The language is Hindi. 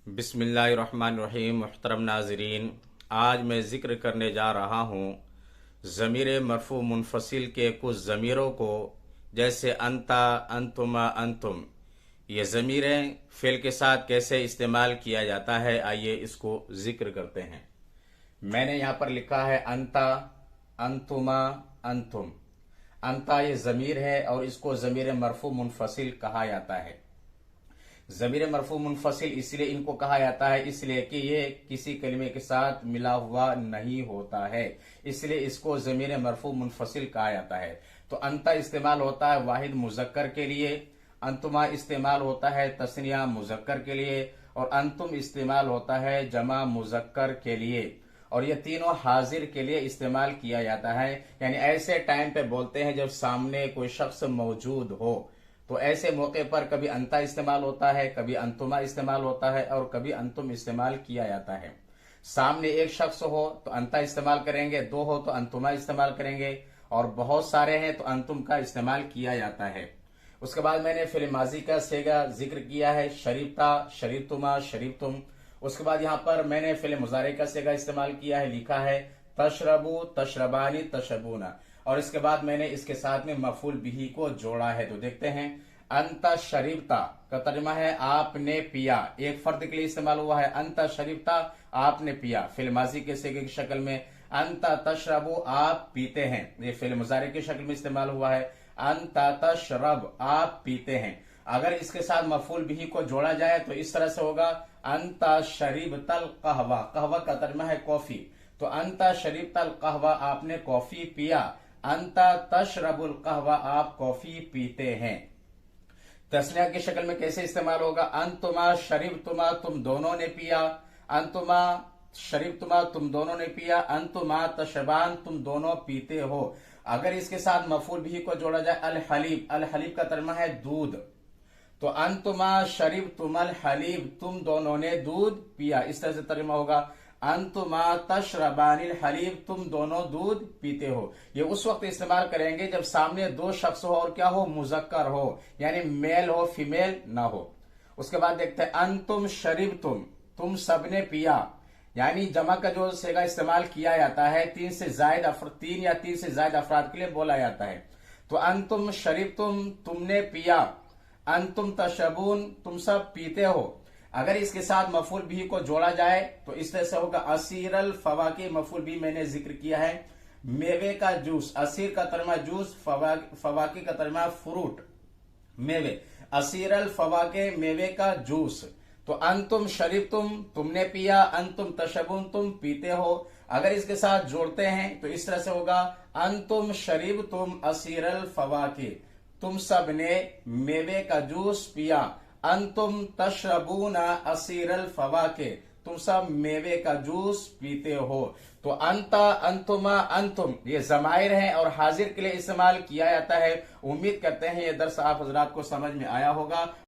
बिस्मिल्लाहिर्रहमानिर्रहीम। मुहतरम नाज़रीन, आज मैं ज़िक्र करने जा रहा हूँ ज़मीर मरफ़ू मुनफ़सिल के कुछ ज़मीरों को, जैसे अंता, अंतुमा, अंतुम। ये ज़मीरें फ़िल के साथ कैसे इस्तेमाल किया जाता है, आइए इसको ज़िक्र करते हैं। मैंने यहाँ पर लिखा है अंता, अंतुमा, अंतुम। अंता ये ज़मीर है और इसको ज़मीर मरफ़ू मुनफ़सिल कहा जाता है। ज़मीर मरफ़ू मुनफ़सिल इसलिए इनको कहा जाता है इसलिए कि ये किसी कलिमे के साथ मिला हुआ नहीं होता है, इसलिए इसको ज़मीर मरफ़ू मुनफ़सिल कहा जाता है। तो अंता इस्तेमाल होता है वाहिद मुज़क्कर के लिए, अंतुमा इस्तेमाल होता है तस्निया मुज़क्कर के लिए, और अंतुम इस्तेमाल होता है जमा मुज़क्कर के लिए। और ये तीनों हाजिर के लिए इस्तेमाल किया जाता है, यानी ऐसे टाइम पे बोलते हैं जब सामने कोई शख्स मौजूद हो। तो ऐसे मौके पर कभी अंता इस्तेमाल होता है, कभी अंतुमा इस्तेमाल होता है और कभी अंतुम इस्तेमाल किया जाता है। सामने एक शख्स हो तो अंता इस्तेमाल करेंगे, दो हो तो अंतुमा इस्तेमाल करेंगे, और बहुत सारे हैं तो अंतुम का इस्तेमाल किया जाता है। उसके बाद मैंने फिल माजी का सेगा जिक्र किया है, शरीबता, शरीबतुमा, शरीबतुम। उसके बाद यहाँ पर मैंने फिल मुजारे का सेगा इस्तेमाल किया है, लिखा है तशरबू, तशरबानी, तशरबूना। और इसके बाद मैंने इसके साथ में मफूल बिही को जोड़ा है। तो देखते हैं, अंता शरीबता का तर्जुमा है आपने पिया, एक फर्द के लिए इस्तेमाल हुआ है। अंता शरीबता, आपने पिया, फिल माजी के सेगे की शक्ल में। अंता तशरबू, आप पीते हैं, ये फिल मुजारे की शक्ल में इस्तेमाल हुआ है। अंता तशरब, आप पीते हैं। अगर इसके साथ मफूल बिही को जोड़ा जाए तो इस तरह से होगा, अंता शरीबतल कहवा, कहवा का तर्जुमा है कॉफी, तो अंता शरीबतल कहवा, आपने कॉफी पिया। अंता तशरबुल कहवा, आप कॉफी पीते हैं। तस्निया की शक्ल में कैसे इस्तेमाल होगा, अंतुमा शरीबतुमा, तुम दोनों ने पिया। अंतुमा शरीबतुमा, तुम दोनों ने पिया। अंतुमा तशरबान, तुम दोनों पीते हो। अगर इसके साथ मफूल भी को जोड़ा जाए, अल हलीब, अल हलीब का तर्जुमा है दूध, तो अंतुमा शरीबतुमल हलीब, तुम दोनों ने दूध पिया, इस तरह से तर्जुमा होगा। अंतुमा तशरबानिल हलीब, तुम दोनों दूध पीते हो। ये उस वक्त इस्तेमाल करेंगे जब सामने दो शख्स हो और क्या हो, मुजक्कर हो, यानी मेल हो, फीमेल ना हो। उसके बाद देखते हैं, अंतुम शरीबतुम, तुम सबने पिया, यानी जमा का जो सेगा इस्तेमाल किया जाता है तीन या तीन से ज्यादा अफराद के लिए बोला जाता है। तो अंतुम शरीबतुम, तुमने पिया। अंतुम तशरबून, तुम सब पीते हो। अगर इसके साथ मफूल भी को जोड़ा जाए तो इस तरह से होगा, असीरल फवाके, मफूल भी मैंने जिक्र किया है, मेवे का जूस, असीर का तर्जुमा जूस, फवाके का तर्जुमा फ्रूट, मेवे, असीरल फवाके, मेवे का जूस। तो अंतुम शरीबतुम, तुमने पिया, अंतुम तशरबून, तुम पीते हो। अगर इसके साथ जोड़ते हैं तो इस तरह से होगा, अंतुम शरीबतुम असीरल फवाके, तुम सब ने मेवे का जूस पिया। अंतुम तशरबूना असीरल फवाके, तुम सब मेवे का जूस पीते हो। तो अंता, अंतुमा, अंतुम ये ज़माइर हैं और हाजिर के लिए इस्तेमाल किया जाता है। उम्मीद करते हैं ये दर्स आप हजरात को समझ में आया होगा।